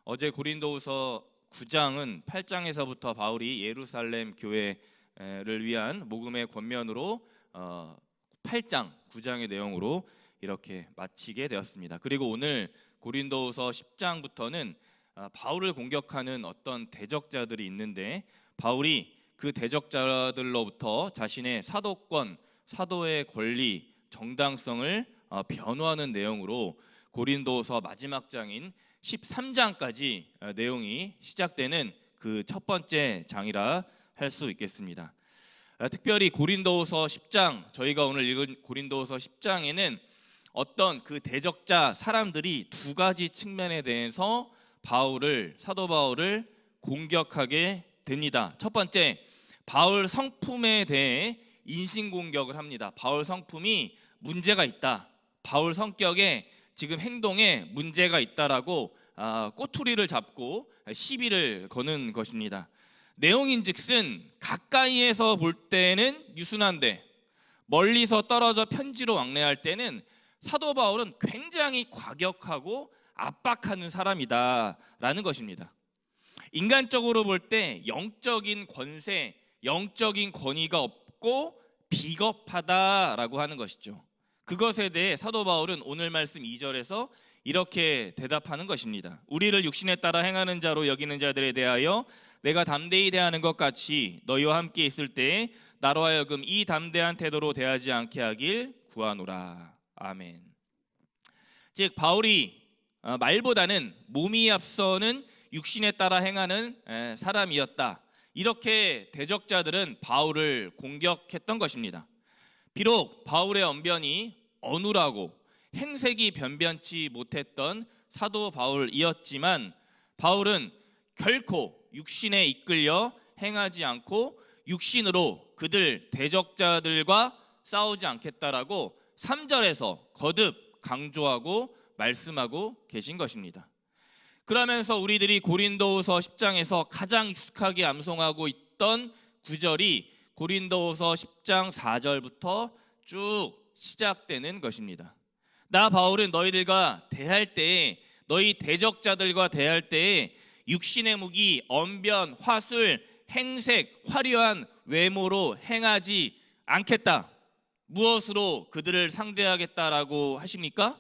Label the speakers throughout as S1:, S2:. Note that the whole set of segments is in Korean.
S1: 어제 고린도후서 9장은 8장에서부터 바울이 예루살렘 교회를 위한 복음의 권면으로 8장, 9장의 내용으로 이렇게 마치게 되었습니다. 그리고 오늘 고린도후서 10장부터는 바울을 공격하는 어떤 대적자들이 있는데 바울이 그 대적자들로부터 자신의 사도권, 사도의 권리, 정당성을 변호하는 내용으로 고린도후서 마지막 장인 13장까지 내용이 시작되는 그 첫 번째 장이라 할 수 있겠습니다. 특별히 고린도후서 10장, 저희가 오늘 읽은 고린도후서 10장에는 어떤 그 대적자 사람들이 두 가지 측면에 대해서 사도 바울을 공격하게 됩니다. 첫 번째, 바울 성품에 대해 인신공격을 합니다. 바울 성품이 문제가 있다, 바울 성격에 지금 행동에 문제가 있다라고 꼬투리를 잡고 시비를 거는 것입니다. 내용인즉슨 가까이에서 볼 때는 유순한데 멀리서 떨어져 편지로 왕래할 때는 사도 바울은 굉장히 과격하고 압박하는 사람이다라는 것입니다. 인간적으로 볼 때 영적인 권세, 영적인 권위가 없고 비겁하다라고 하는 것이죠. 그것에 대해 사도 바울은 오늘 말씀 2절에서 이렇게 대답하는 것입니다. 우리를 육신에 따라 행하는 자로 여기는 자들에 대하여 내가 담대히 대하는 것 같이 너희와 함께 있을 때에 나로 하여금 이 담대한 태도로 대하지 않게 하길 구하노라. 아멘. 즉 바울이 말보다는 몸이 앞서는 육신에 따라 행하는 사람이었다, 이렇게 대적자들은 바울을 공격했던 것입니다. 비록 바울의 언변이 어눌하고 행색이 변변치 못했던 사도 바울이었지만 바울은 결코 육신에 이끌려 행하지 않고 육신으로 그들 대적자들과 싸우지 않겠다라고 3절에서 거듭 강조하고 말씀하고 계신 것입니다. 그러면서 우리들이 고린도후서 10장에서 가장 익숙하게 암송하고 있던 구절이 고린도후서 10장 4절부터 쭉 시작되는 것입니다. 나 바울은 너희들과 대할 때에, 너희 대적자들과 대할 때에 육신의 무기, 언변, 화술, 행색, 화려한 외모로 행하지 않겠다. 무엇으로 그들을 상대하겠다라고 하십니까?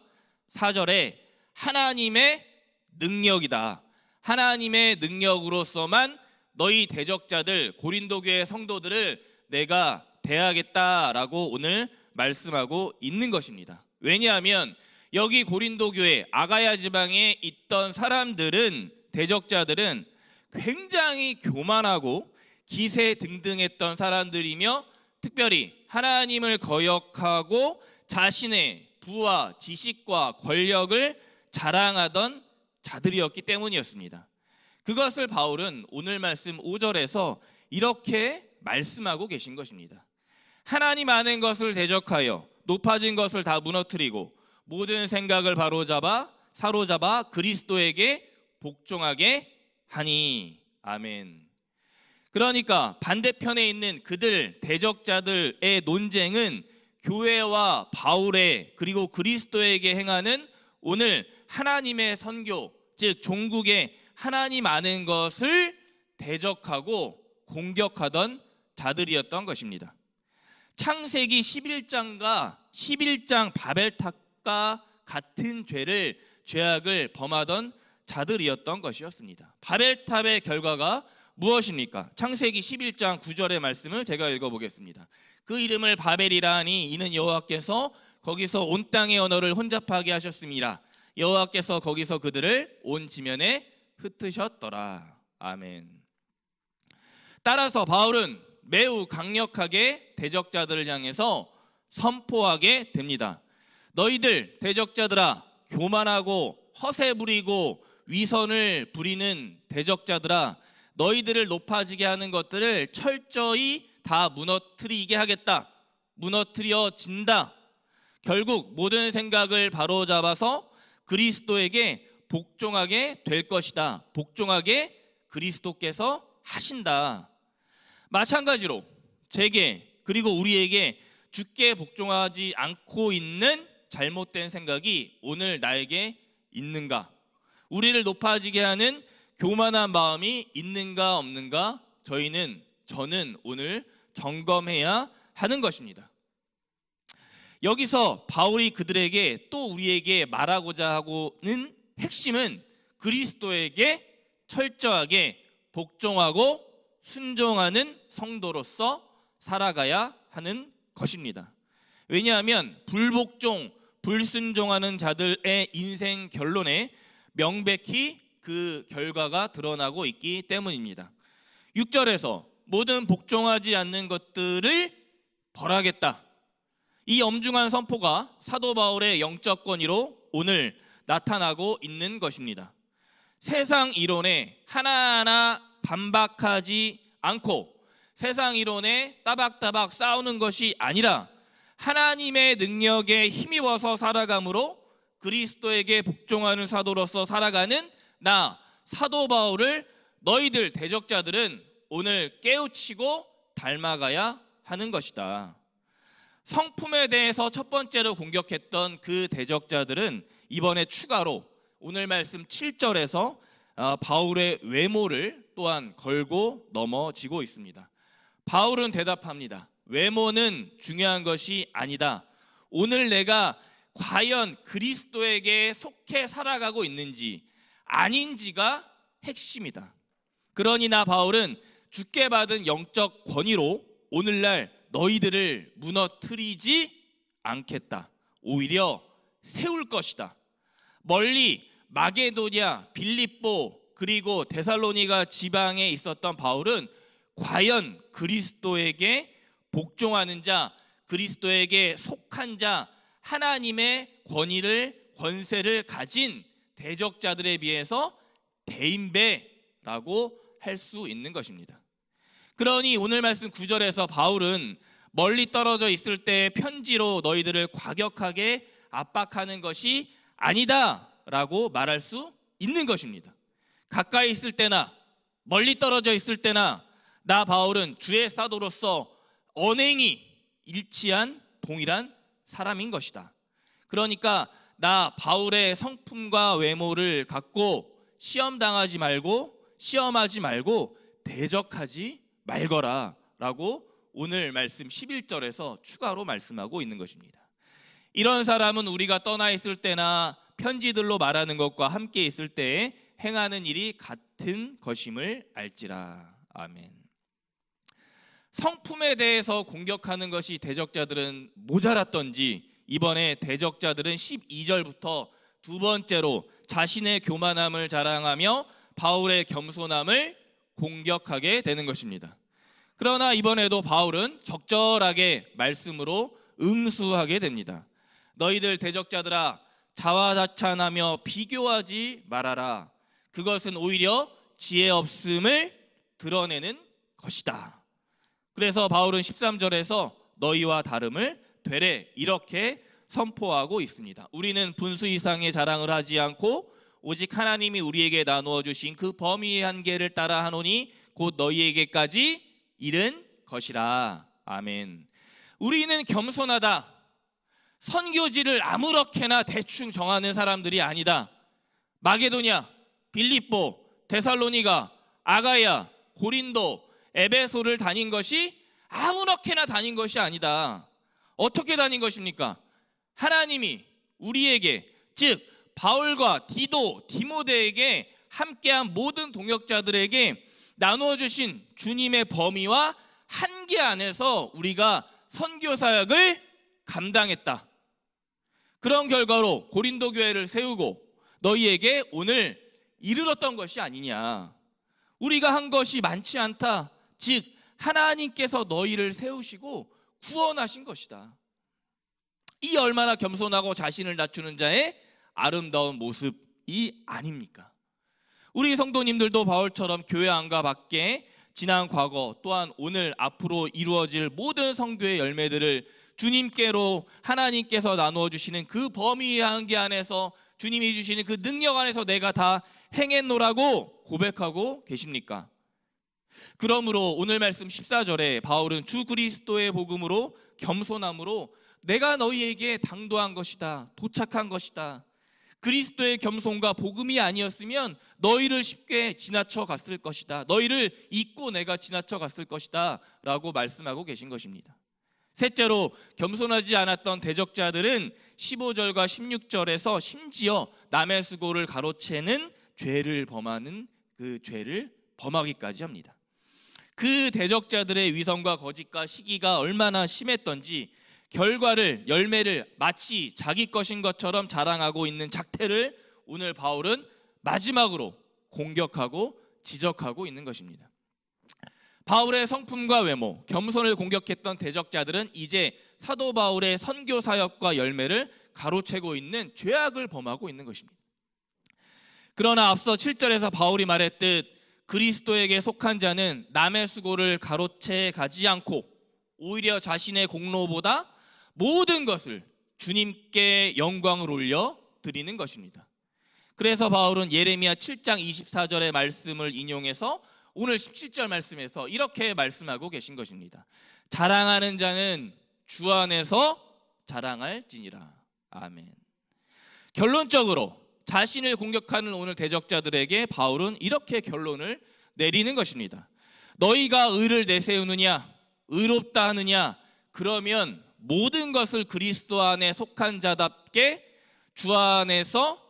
S1: 4절에 하나님의 능력이다. 하나님의 능력으로서만 너희 대적자들, 고린도 교회 성도들을 내가 대하겠다라고 오늘 말씀하고 있는 것입니다. 왜냐하면 여기 고린도 교회 아가야 지방에 있던 사람들은, 대적자들은 굉장히 교만하고 기세등등했던 사람들이며 특별히 하나님을 거역하고 자신의 부와 지식과 권력을 자랑하던 자들이었기 때문이었습니다. 그것을 바울은 오늘 말씀 5절에서 이렇게 말씀하고 계신 것입니다. 하나님 아는 것을 대적하여 높아진 것을 다 무너뜨리고 모든 생각을 사로잡아 그리스도에게 복종하게 하니. 아멘. 그러니까 반대편에 있는 그들 대적자들의 논쟁은 교회와 바울의 그리고 그리스도에게 행하는 오늘 하나님의 선교, 즉 종국의 하나님 아는 것을 대적하고 공격하던 자들이었던 것입니다. 창세기 11장과 11장 바벨탑과 같은 죄악을 범하던 자들이었던 것이었습니다. 바벨탑의 결과가 무엇입니까? 창세기 11장 9절의 말씀을 제가 읽어보겠습니다. 그 이름을 바벨이라 하니 이는 여호와께서 거기서 온 땅의 언어를 혼잡하게 하셨습니다. 여호와께서 거기서 그들을 온 지면에 흩으셨더라. 아멘. 따라서 바울은 매우 강력하게 대적자들을 향해서 선포하게 됩니다. 너희들 대적자들아, 교만하고 허세 부리고 위선을 부리는 대적자들아, 너희들을 높아지게 하는 것들을 철저히 다 무너뜨리게 하겠다. 무너뜨려진다. 결국 모든 생각을 바로잡아서 그리스도에게 복종하게 될 것이다. 복종하게 그리스도께서 하신다. 마찬가지로 제게 그리고 우리에게 주께 복종하지 않고 있는 잘못된 생각이 오늘 나에게 있는가? 우리를 높아지게 하는 교만한 마음이 있는가 없는가 저는 오늘 점검해야 하는 것입니다. 여기서 바울이 그들에게 또 우리에게 말하고자 하고는 핵심은 그리스도에게 철저하게 복종하고 순종하는 성도로서 살아가야 하는 것입니다. 왜냐하면 불복종, 불순종하는 자들의 인생 결론에 명백히 그 결과가 드러나고 있기 때문입니다. 6절에서 모든 복종하지 않는 것들을 벌하겠다. 이 엄중한 선포가 사도 바울의 영적 권위로 오늘 나타나고 있는 것입니다. 세상 이론에 하나하나 반박하지 않고 세상 이론에 따박따박 싸우는 것이 아니라 하나님의 능력에 힘입어서 살아감으로 그리스도에게 복종하는 사도로서 살아가는 나 사도 바울을 너희들 대적자들은 오늘 깨우치고 닮아가야 하는 것이다. 성품에 대해서 첫 번째로 공격했던 그 대적자들은 이번에 추가로 오늘 말씀 7절에서 바울의 외모를 또한 걸고 넘어지고 있습니다. 바울은 대답합니다. 외모는 중요한 것이 아니다. 오늘 내가 과연 그리스도에게 속해 살아가고 있는지 아닌지가 핵심이다. 그러니 나 바울은 주께 받은 영적 권위로 오늘날 너희들을 무너뜨리지 않겠다. 오히려 세울 것이다. 멀리 마게도냐, 빌립보 그리고 데살로니가 지방에 있었던 바울은 과연 그리스도에게 복종하는 자, 그리스도에게 속한 자, 하나님의 권세를 가진 대적자들에 비해서 대인배라고 할 수 있는 것입니다. 그러니 오늘 말씀 9절에서 바울은 멀리 떨어져 있을 때 편지로 너희들을 과격하게 압박하는 것이 아니다 라고 말할 수 있는 것입니다. 가까이 있을 때나 멀리 떨어져 있을 때나 나 바울은 주의 사도로서 언행이 일치한 동일한 사람인 것이다. 그러니까 나 바울의 성품과 외모를 갖고 시험하지 말고 대적하지 말거라 라고 오늘 말씀 11절에서 추가로 말씀하고 있는 것입니다. 이런 사람은 우리가 떠나 있을 때나 편지들로 말하는 것과 함께 있을 때에 행하는 일이 같은 것임을 알지라. 아멘. 성품에 대해서 공격하는 것이 대적자들은 모자랐던지 이번에 대적자들은 12절부터 두 번째로 자신의 교만함을 자랑하며 바울의 겸손함을 공격하게 되는 것입니다. 그러나 이번에도 바울은 적절하게 말씀으로 응수하게 됩니다. 너희들 대적자들아 자화자찬하며 비교하지 말아라. 그것은 오히려 지혜 없음을 드러내는 것이다. 그래서 바울은 13절에서 너희와 다름을 되래 이렇게 선포하고 있습니다. 우리는 분수 이상의 자랑을 하지 않고 오직 하나님이 우리에게 나누어 주신 그 범위의 한계를 따라 하노니 곧 너희에게까지 이른 것이라. 아멘. 우리는 겸손하다. 선교지를 아무렇게나 대충 정하는 사람들이 아니다. 마게도냐, 빌립보, 데살로니가, 아가야, 고린도, 에베소를 다닌 것이 아무렇게나 다닌 것이 아니다. 어떻게 다닌 것입니까? 하나님이 우리에게, 즉 바울과 디도, 디모데에게 함께한 모든 동역자들에게 나누어 주신 주님의 범위와 한계 안에서 우리가 선교 사역을 감당했다. 그런 결과로 고린도 교회를 세우고 너희에게 오늘 이르렀던 것이 아니냐. 우리가 한 것이 많지 않다. 즉 하나님께서 너희를 세우시고 구원하신 것이다. 이 얼마나 겸손하고 자신을 낮추는 자의 아름다운 모습이 아닙니까? 우리 성도님들도 바울처럼 교회 안과 밖에 지난 과거 또한 오늘 앞으로 이루어질 모든 선교의 열매들을 주님께로 하나님께서 나누어 주시는 그 범위의 한계 안에서 주님이 주시는 그 능력 안에서 내가 다 행했노라고 고백하고 계십니까? 그러므로 오늘 말씀 14절에 바울은 주 그리스도의 복음으로 겸손함으로 내가 너희에게 당도한 것이다, 도착한 것이다, 그리스도의 겸손과 복음이 아니었으면 너희를 쉽게 지나쳐 갔을 것이다. 너희를 잊고 내가 지나쳐 갔을 것이다 라고 말씀하고 계신 것입니다. 셋째로, 겸손하지 않았던 대적자들은 15절과 16절에서 심지어 남의 수고를 가로채는 죄를 범하는 그 죄를 범하기까지 합니다. 그 대적자들의 위선과 거짓과 시기가 얼마나 심했던지 결과를, 열매를 마치 자기 것인 것처럼 자랑하고 있는 작태를 오늘 바울은 마지막으로 공격하고 지적하고 있는 것입니다. 바울의 성품과 외모, 겸손을 공격했던 대적자들은 이제 사도 바울의 선교 사역과 열매를 가로채고 있는 죄악을 범하고 있는 것입니다. 그러나 앞서 7절에서 바울이 말했듯 그리스도에게 속한 자는 남의 수고를 가로채 가지 않고 오히려 자신의 공로보다 모든 것을 주님께 영광을 올려 드리는 것입니다. 그래서 바울은 예레미야 7장 24절의 말씀을 인용해서 오늘 17절 말씀에서 이렇게 말씀하고 계신 것입니다. 자랑하는 자는 주 안에서 자랑할지니라. 아멘. 결론적으로 자신을 공격하는 오늘 대적자들에게 바울은 이렇게 결론을 내리는 것입니다. 너희가 의를 내세우느냐, 의롭다 하느냐, 그러면 모든 것을 그리스도 안에 속한 자답게 주 안에서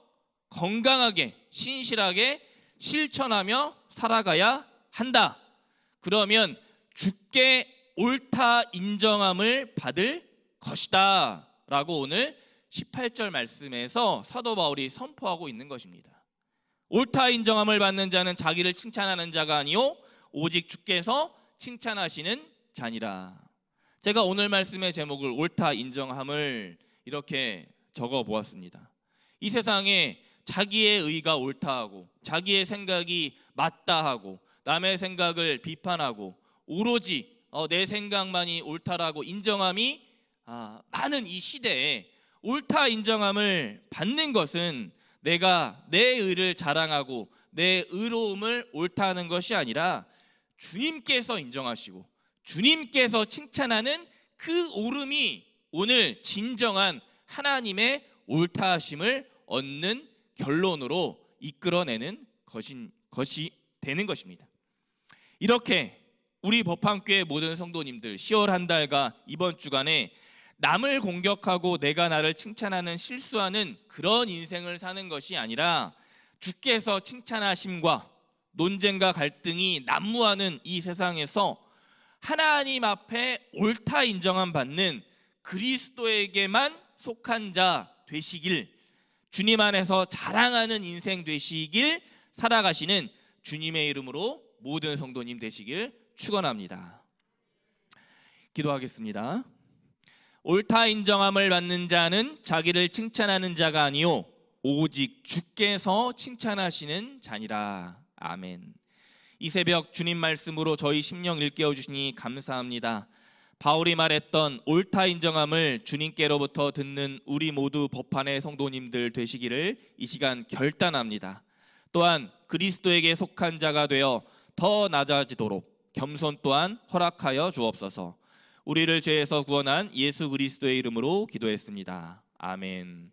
S1: 건강하게 신실하게 실천하며 살아가야 한다. 그러면 주께 옳다 인정함을 받을 것이다 라고 오늘 18절 말씀에서 사도 바울이 선포하고 있는 것입니다. 옳다 인정함을 받는 자는 자기를 칭찬하는 자가 아니요 오직 주께서 칭찬하시는 자니라. 제가 오늘 말씀의 제목을 옳다 인정함을 이렇게 적어 보았습니다. 이 세상에 자기의 의가 옳다 하고 자기의 생각이 맞다 하고 남의 생각을 비판하고 오로지 내 생각만이 옳다라고 인정함이 많은 이 시대에 옳다 인정함을 받는 것은 내가 내 의를 자랑하고 내 의로움을 옳다 하는 것이 아니라 주님께서 인정하시고 주님께서 칭찬하는 그 옳음이 오늘 진정한 하나님의 옳다 하심을 얻는 결론으로 이끌어내는 것이 되는 것입니다. 이렇게 우리 법한교회 모든 성도님들 10월 한 달과 이번 주간에 남을 공격하고 내가 나를 칭찬하는 실수하는 그런 인생을 사는 것이 아니라 주께서 칭찬하심과 논쟁과 갈등이 난무하는 이 세상에서 하나님 앞에 옳다 인정함 받는 그리스도에게만 속한 자 되시길, 주님 안에서 자랑하는 인생 되시길 살아가시는 주님의 이름으로 모든 성도님 되시길 축원합니다. 기도하겠습니다. 옳다 인정함을 받는 자는 자기를 칭찬하는 자가 아니요 오직 주께서 칭찬하시는 자니라. 아멘. 이 새벽 주님 말씀으로 저희 심령 일깨워 주시니 감사합니다. 바울이 말했던 옳다 인정함을 주님께로부터 듣는 우리 모두 법한의 성도님들 되시기를 이 시간 결단합니다. 또한 그리스도에게 속한 자가 되어 더 낮아지도록 겸손 또한 허락하여 주옵소서. 우리를 죄에서 구원한 예수 그리스도의 이름으로 기도했습니다. 아멘.